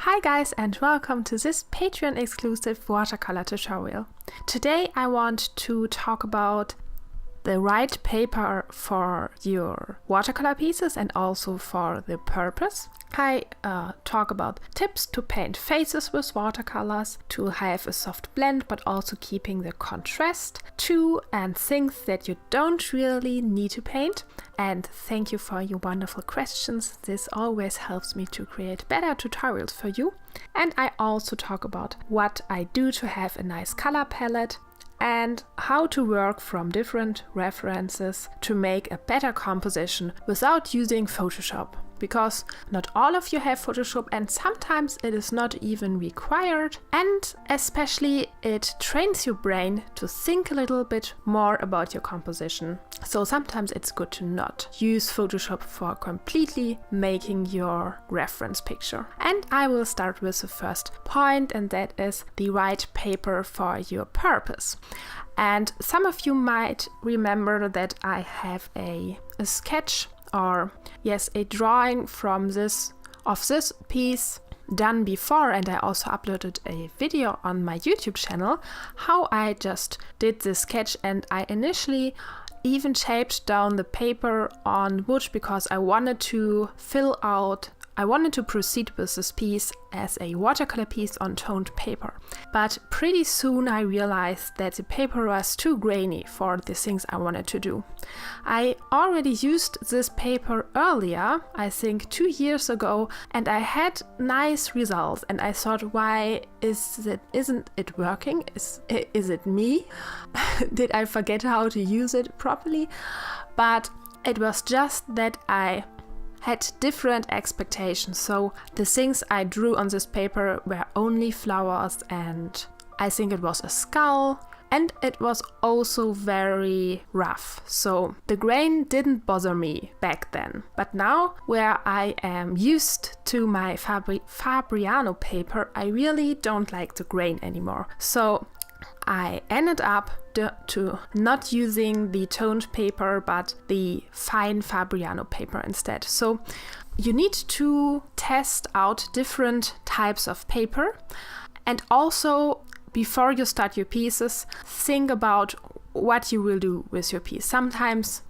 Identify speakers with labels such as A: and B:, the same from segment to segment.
A: Hi guys, and welcome to this Patreon exclusive watercolor tutorial. Today I want to talk about the right paper for your watercolor pieces and also for the purpose. I talk about tips to paint faces with watercolors, to have a soft blend but also keeping the contrast too, and things that you don't really need to paint. And thank you for your wonderful questions. This always helps me to create better tutorials for you. And I also talk about what I do to have a nice color palette and how to work from different references to make a better composition without using Photoshop. Because not all of you have Photoshop and sometimes it is not even required, and especially it trains your brain to think a little bit more about your composition. So sometimes it's good to not use Photoshop for completely making your reference picture. And I will start with the first point, and that is the right paper for your purpose. And some of you might remember that I have a sketch or yes, a drawing from this piece done before, and I also uploaded a video on my YouTube channel how I just did this sketch, and I initially even shaped down the paper on wood because I wanted to proceed with this piece as a watercolor piece on toned paper. But pretty soon I realized that the paper was too grainy for the things I wanted to do. I already used this paper earlier, I think 2 years ago, and I had nice results, and I thought, why isn't it working? Is it me? Did I forget how to use it properly? But it was just that I had different expectations. So the things I drew on this paper were only flowers, and I think it was a skull, and it was also very rough. So the grain didn't bother me back then. But now, where I am used to my Fabriano paper, I really don't like the grain anymore. So I ended up to not using the toned paper but the fine Fabriano paper instead. So you need to test out different types of paper, and also before you start your pieces, think about what you will do with your piece. Sometimes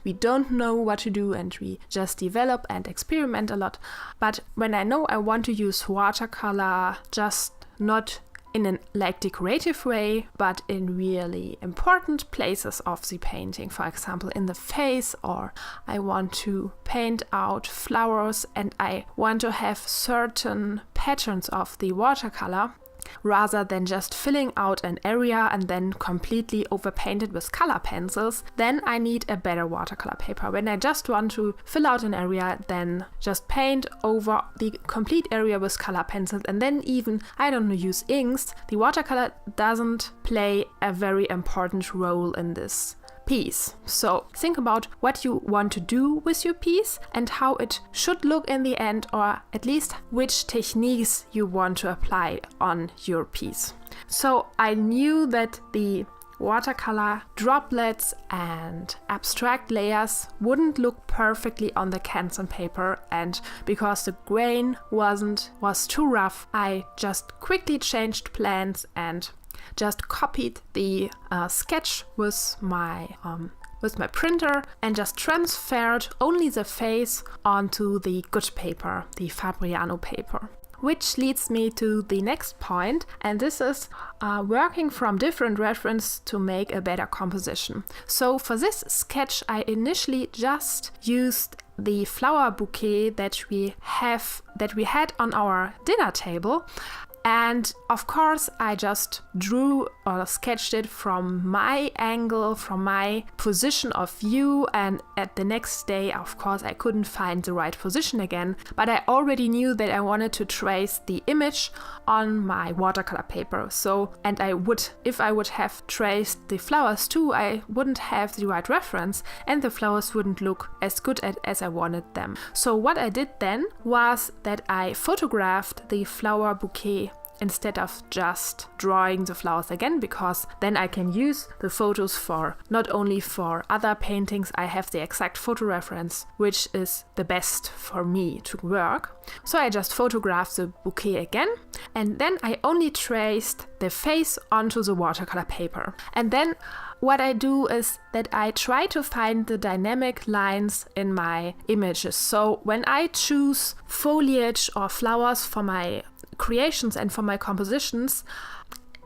A: we don't know what to do and we just develop and experiment a lot. But when I know I want to use watercolor, just not in a decorative way, but in really important places of the painting, for example in the face, or I want to paint out flowers and I want to have certain patterns of the watercolor, rather than just filling out an area and then completely overpaint it with color pencils, then I need a better watercolor paper. When I just want to fill out an area, then just paint over the complete area with color pencils, and then even, I don't know, use inks. The watercolor doesn't play a very important role in this piece. So think about what you want to do with your piece and how it should look in the end, or at least which techniques you want to apply on your piece. So I knew that the watercolor droplets and abstract layers wouldn't look perfectly on the Canson paper, and because the grain was too rough, I just quickly changed plans and just copied the sketch with my printer and just transferred only the face onto the good paper, the Fabriano paper. Which leads me to the next point, and this is working from different references to make a better composition. So for this sketch I initially just used the flower bouquet that we had on our dinner table. And of course, I just drew or sketched it from my angle, from my position of view. And at the next day, of course, I couldn't find the right position again. But I already knew that I wanted to trace the image on my watercolor paper. So, and if I would have traced the flowers too, I wouldn't have the right reference and the flowers wouldn't look as good as I wanted them. So what I did then was that I photographed the flower bouquet instead of just drawing the flowers again, because then I can use the photos for not only for other paintings, I have the exact photo reference, which is the best for me to work. So I just photographed the bouquet again, and then I only traced the face onto the watercolor paper. And then what I do is that I try to find the dynamic lines in my images. So when I choose foliage or flowers for my creations and for my compositions,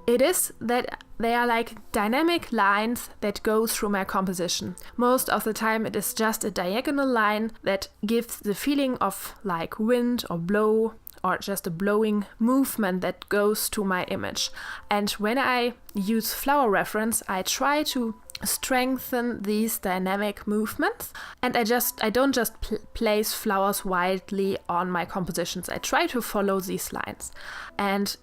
A: it is that they are like dynamic lines that go through my composition. Most of the time it is just a diagonal line that gives the feeling of like wind or blow, or just a blowing movement that goes to my image. And when I use flower reference, I try to strengthen these dynamic movements, and I don't just place flowers wildly on my compositions. I try to follow these lines, and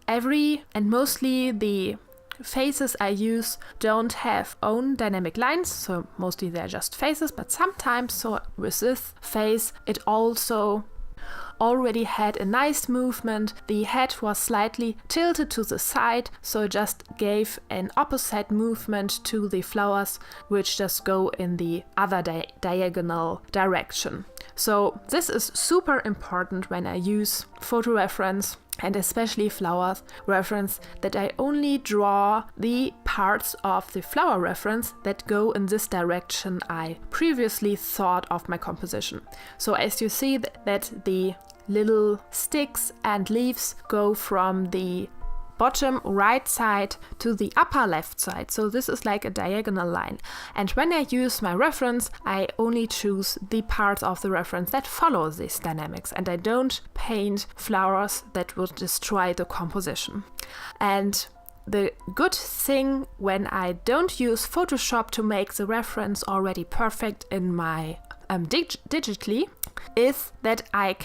A: mostly the faces I use don't have own dynamic lines, so mostly they're just faces, but sometimes, so with this face, it also already had a nice movement. The head was slightly tilted to the side, so it just gave an opposite movement to the flowers, which just go in the other diagonal direction. So this is super important when I use photo reference, and especially flowers reference, that I only draw the parts of the flower reference that go in this direction I previously thought of my composition. So as you see that the little sticks and leaves go from the bottom right side to the upper left side. So this is like a diagonal line. And when I use my reference, I only choose the parts of the reference that follow these dynamics, and I don't paint flowers that would destroy the composition. And the good thing when I don't use Photoshop to make the reference already perfect in my digitally is that I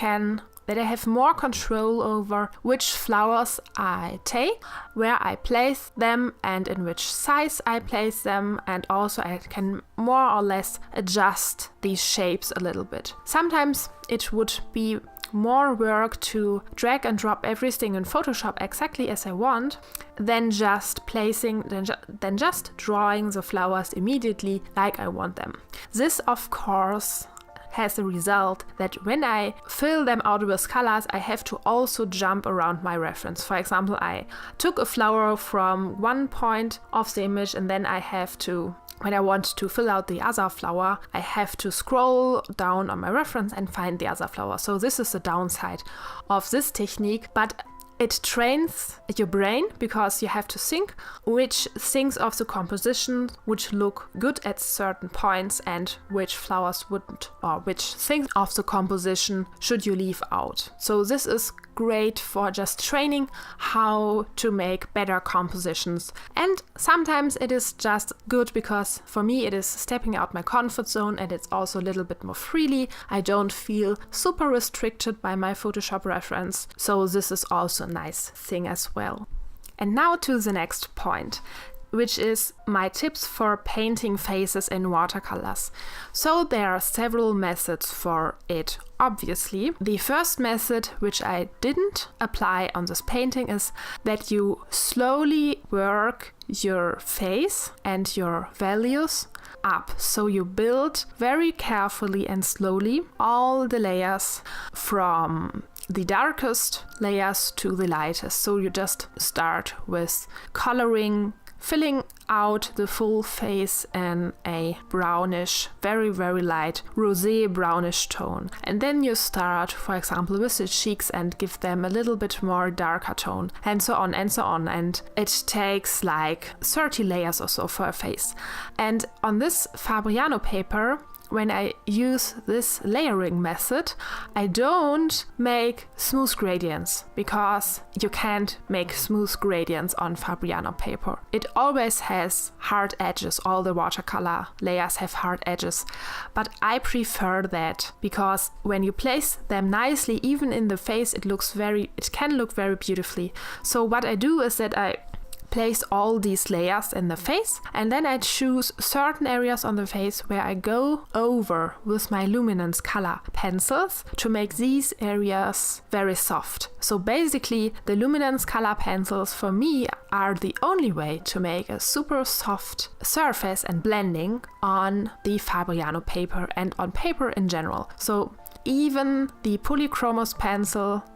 A: have more control over which flowers I take, where I place them, and in which size I place them, and also I can more or less adjust these shapes a little bit. Sometimes it would be more work to drag and drop everything in Photoshop exactly as I want than just drawing the flowers immediately like I want them. This, of course, has the result that when I fill them out with colors, I have to also jump around my reference. For example, I took a flower from one point of the image, and then I have to, when I want to fill out the other flower, I have to scroll down on my reference and find the other flower. So this is the downside of this technique, but it trains your brain because you have to think which things of the composition would look good at certain points and which flowers wouldn't, or which things of the composition should you leave out. So this is great for just training how to make better compositions. And sometimes it is just good because for me it is stepping out my comfort zone, and it's also a little bit more freely. I don't feel super restricted by my Photoshop reference. So this is also a nice thing as well. And now to the next point, which is my tips for painting faces in watercolors. So there are several methods for it, obviously. The first method, which I didn't apply on this painting, is that you slowly work your face and your values up. So you build very carefully and slowly all the layers from the darkest layers to the lightest. So you just start with coloring, filling out the full face in a brownish, very, very light rosé brownish tone. And then you start, for example, with the cheeks and give them a little bit more darker tone, and so on and so on. And it takes like 30 layers or so for a face. And on this Fabriano paper, when I use this layering method, I don't make smooth gradients, because you can't make smooth gradients on Fabriano paper. It always has hard edges. All the watercolor layers have hard edges, but I prefer that because when you place them nicely, even in the face, it can look very beautifully. So what I do is that I place all these layers in the face, and then I choose certain areas on the face where I go over with my luminance color pencils to make these areas very soft. So basically the luminance color pencils for me are the only way to make a super soft surface and blending on the Fabriano paper and on paper in general. So even the polychromos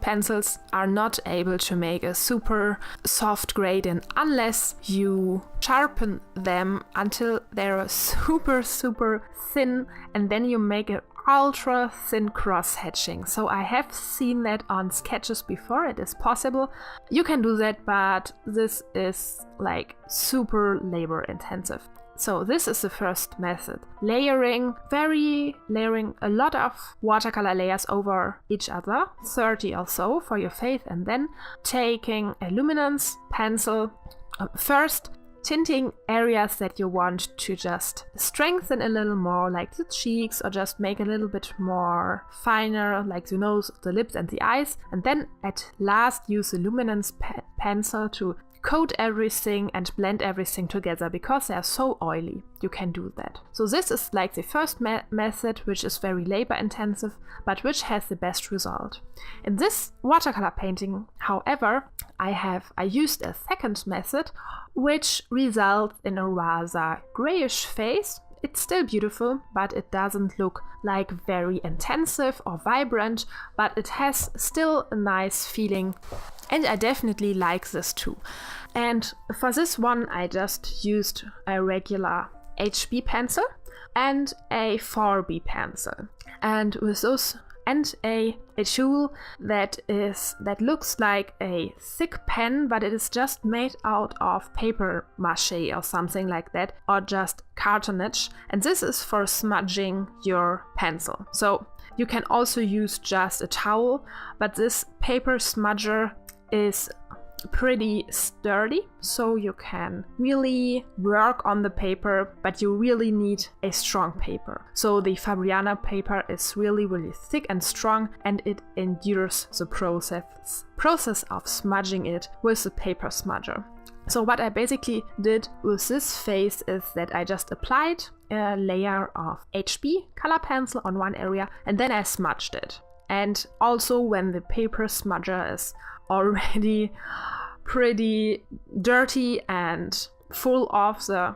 A: pencils are not able to make a super soft gradient unless you sharpen them until they're super thin, and then you make an ultra thin cross hatching. So I have seen that on sketches before. It is possible. You can do that, but this is like super labor intensive. So this is the first method. Layering a lot of watercolor layers over each other, 30 or so for your face, and then taking a luminance pencil, first tinting areas that you want to just strengthen a little more, like the cheeks, or just make a little bit more finer, like the nose, the lips and the eyes, and then at last use the luminance pencil to coat everything and blend everything together, because they are so oily. You can do that. So this is like the first method, which is very labor intensive, but which has the best result. In this watercolor painting, however, I used a second method, which results in a rather grayish face. It's still beautiful, but it doesn't look like very intensive or vibrant, but it has still a nice feeling, and I definitely like this too. And for this one I just used a regular HB pencil and a 4B pencil, and with those and a tool that looks like a thick pen, but it is just made out of paper mache or something like that, or just cartonnage, and this is for smudging your pencil. So you can also use just a towel, but this paper smudger is pretty sturdy, so you can really work on the paper, but you really need a strong paper. So the Fabriano paper is really thick and strong, and it endures the process of smudging it with the paper smudger. So what I basically did with this face is that I just applied a layer of HB color pencil on one area, and then I smudged it. And also when the paper smudger is already pretty dirty and full of the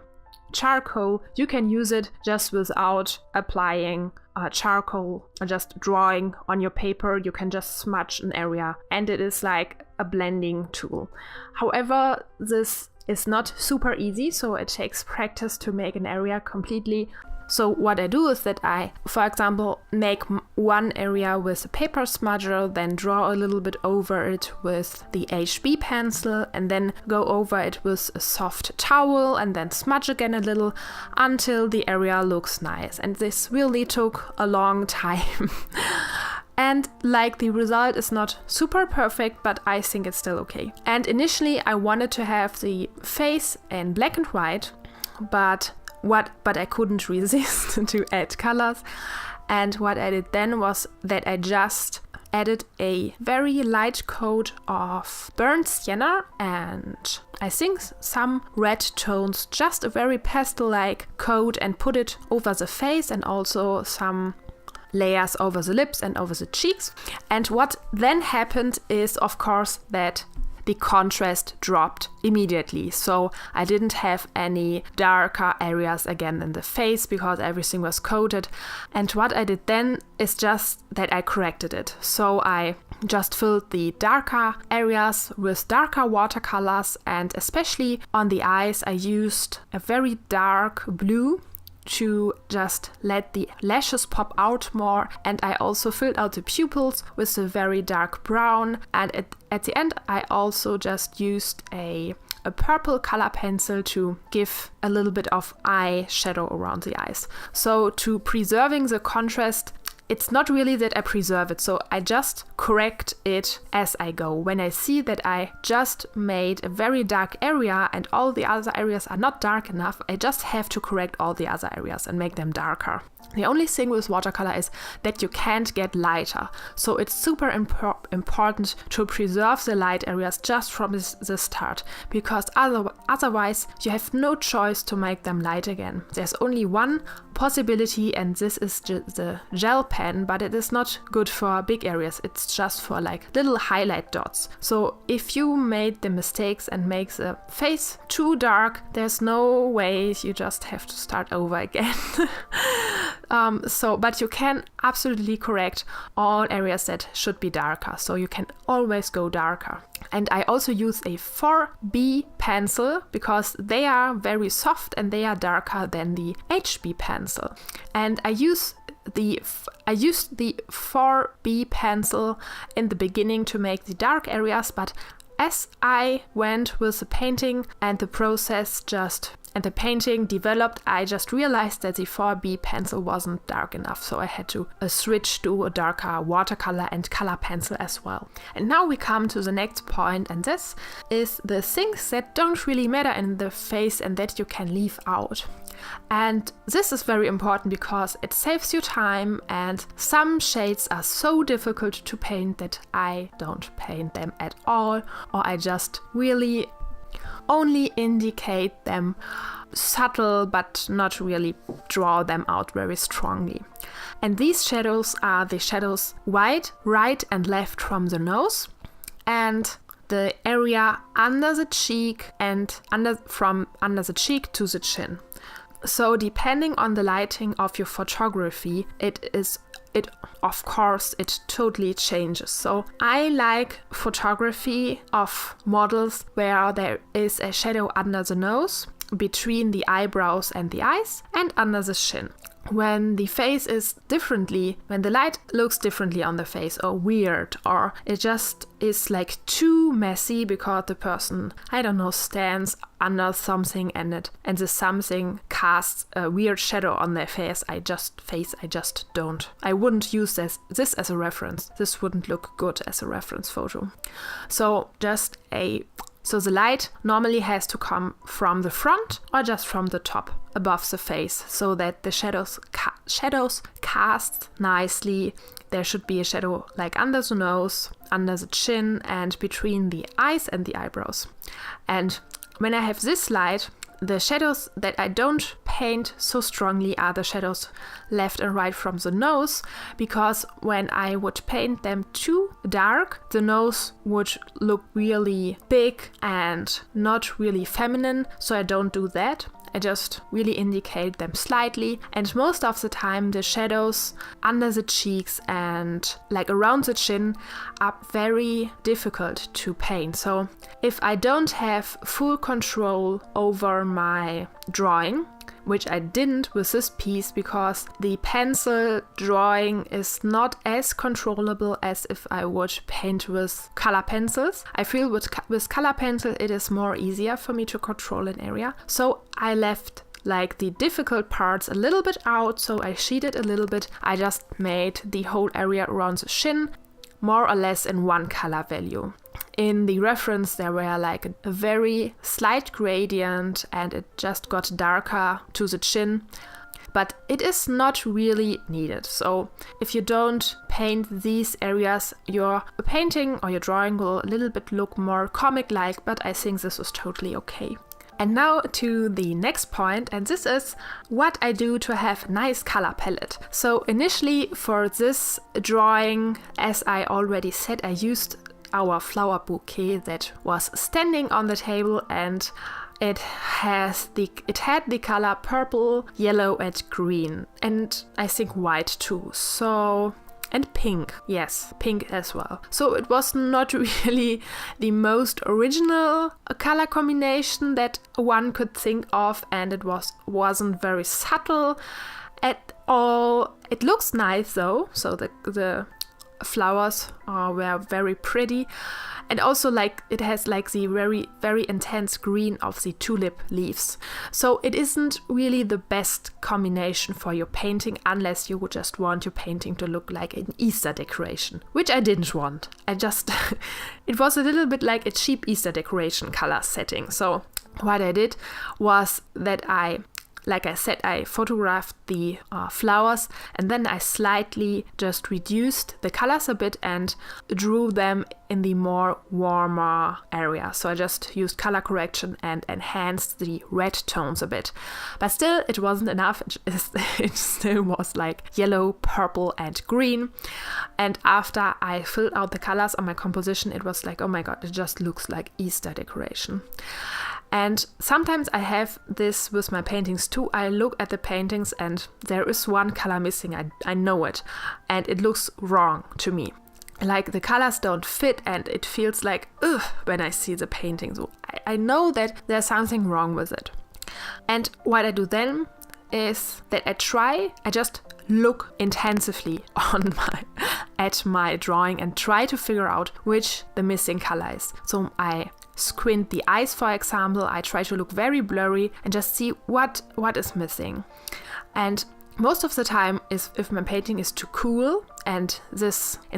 A: charcoal, you can use it just without applying charcoal or just drawing on your paper. You can just smudge an area, and it is like a blending tool. However, this is not super easy, so it takes practice to make an area completely. So what I do is that I, for example, make one area with a paper smudger, then draw a little bit over it with the HB pencil, and then go over it with a soft towel, and then smudge again a little until the area looks nice. And this really took a long time. And like, the result is not super perfect, but I think it's still okay. And initially I wanted to have the face in black and white, but I couldn't resist to add colors. And what I did then was that I just added a very light coat of burnt sienna and I think some red tones, just a very pastel-like coat, and put it over the face and also some layers over the lips and over the cheeks. And what then happened is, of course, that the contrast dropped immediately. So I didn't have any darker areas again in the face because everything was coated. And what I did then is just that I corrected it. So I just filled the darker areas with darker watercolors, and especially on the eyes I used a very dark blue to just let the lashes pop out more, and I also filled out the pupils with a very dark brown, and at the end I also just used a purple color pencil to give a little bit of eye shadow around the eyes. So to preserving the contrast, it's not really that I preserve it, so I just correct it as I go. When I see that I just made a very dark area and all the other areas are not dark enough, I just have to correct all the other areas and make them darker. The only thing with watercolor is that you can't get lighter. So it's super important to preserve the light areas just from the start, because otherwise you have no choice to make them light again. There's only one possibility, and this is the gel pen, but it is not good for big areas. It's just for like little highlight dots. So if you made the mistakes and make the face too dark, there's no way, you just have to start over again. But you can absolutely correct all areas that should be darker, so you can always go darker. And I also use a 4B pencil because they are very soft and they are darker than the HB pencil. And I used the 4B pencil in the beginning to make the dark areas, but as I went with the painting and the painting developed, I just realized that the 4B pencil wasn't dark enough, so I had to switch to a darker watercolor and color pencil as well. And now we come to the next point, and this is the things that don't really matter in the face and that you can leave out. And this is very important because it saves you time, and some shades are so difficult to paint that I don't paint them at all, or I just really only indicate them subtle but not really draw them out very strongly. And these shadows are the shadows wide, right and left from the nose, and the area under the cheek and from under the cheek to the chin. So depending on the lighting of your photography, it totally changes. So I like photography of models where there is a shadow under the nose, between the eyebrows and the eyes, and under the chin. When the face is when the light looks differently on the face, or weird, or it just is like too messy because the person, I don't know, stands under something and the something casts a weird shadow on their face, I wouldn't use this as a reference. This wouldn't look good as a reference photo. So the light normally has to come from the front or just from the top above the face, so that the shadows cast nicely. There should be a shadow like under the nose, under the chin, and between the eyes and the eyebrows. And when I have this light, the shadows that I don't paint so strongly are the shadows left and right from the nose, because when I would paint them too dark, the nose would look really big and not really feminine, so I don't do that. I just really indicate them slightly, and most of the time the shadows under the cheeks and like around the chin are very difficult to paint. So if I don't have full control over my drawing, which I didn't with this piece because the pencil drawing is not as controllable as if I would paint with color pencils. I feel with color pencil it is more easier for me to control an area. So I left like the difficult parts a little bit out, so I sheeted a little bit. I just made the whole area around the chin more or less in one color value. In the reference there were like a very slight gradient and it just got darker to the chin, but it is not really needed. So if you don't paint these areas, your painting or your drawing will a little bit look more comic-like, but I think this was totally okay. And now to the next point, and this is what I do to have a nice color palette. So initially for this drawing, as I already said, I used our flower bouquet that was standing on the table, and it had the color purple, yellow and green, and I think white too. And pink, yes, pink as well. So it was not really the most original color combination that one could think of, and it wasn't very subtle at all. It looks nice though, so the flowers were very pretty, and also like it has like the very, very intense green of the tulip leaves. So it isn't really the best combination for your painting unless you would just want your painting to look like an Easter decoration, which I didn't want. It was a little bit like a cheap Easter decoration color setting. So what I did was that I like I said, I photographed the flowers, and then I slightly just reduced the colors a bit and drew them in the more warmer area. So I just used color correction and enhanced the red tones a bit. But still, it wasn't enough. It still was like yellow, purple, and green. And after I filled out the colors on my composition, it was like, oh my god, it just looks like Easter decoration. And sometimes I have this with my paintings too. I look at the paintings and there is one color missing. I know it, and it looks wrong to me. Like the colors don't fit, and it feels like ugh when I see the painting. So I know that there's something wrong with it. And what I do then is that I just look intensively at my drawing and try to figure out which the missing color is. So I squint the eyes, for example. I try to look very blurry and just see what is missing. And most of the time, if my painting is too cool, and in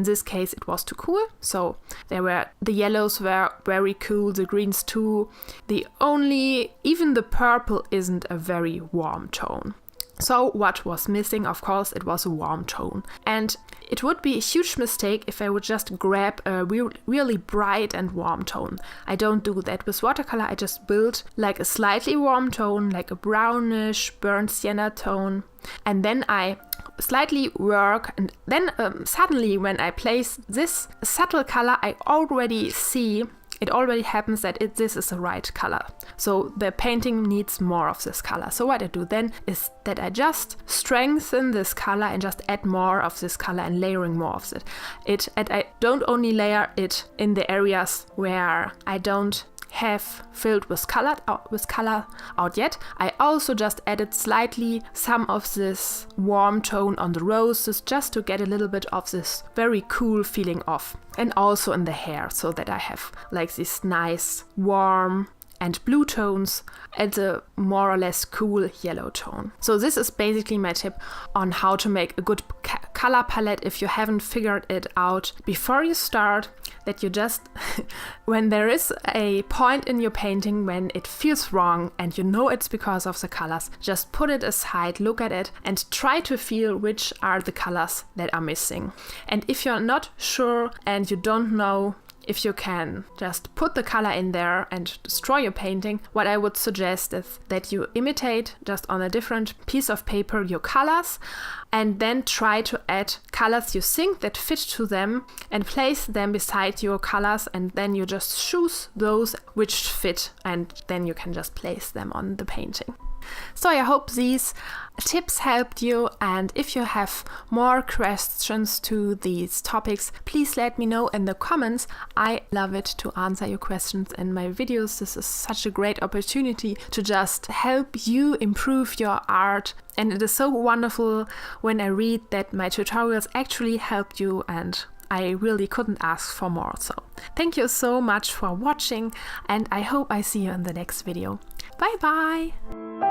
A: this case it was too cool, so the yellows were very cool, the greens too. Even the purple isn't a very warm tone. So what was missing, of course, it was a warm tone. And it would be a huge mistake if I would just grab a really bright and warm tone. I don't do that. With watercolor, I just build like a slightly warm tone, like a brownish, burnt sienna tone. And then I slightly work, and then suddenly when I place this subtle color, I already see it already happens that this is the right color. So the painting needs more of this color. So what I do then is that I just strengthen this color and just add more of this color and layering more of it. And I don't only layer it in the areas where I don't have filled with color out yet. I also just added slightly some of this warm tone on the roses, just to get a little bit of this very cool feeling off. And also in the hair, so that I have like this nice warm and blue tones and a more or less cool yellow tone. So this is basically my tip on how to make a good color palette if you haven't figured it out before you start, that you just, when there is a point in your painting when it feels wrong and you know it's because of the colors, just put it aside, look at it, and try to feel which are the colors that are missing. And if you're not sure and you don't know if you can just put the color in there and destroy your painting, what I would suggest is that you imitate just on a different piece of paper your colors, and then try to add colors you think that fit to them and place them beside your colors, and then you just choose those which fit, and then you can just place them on the painting. So I hope these tips helped you, and if you have more questions to these topics, please let me know in the comments. I love it to answer your questions in my videos. This is such a great opportunity to just help you improve your art, and it is so wonderful when I read that my tutorials actually helped you, and I really couldn't ask for more. So thank you so much for watching, and I hope I see you in the next video. Bye bye!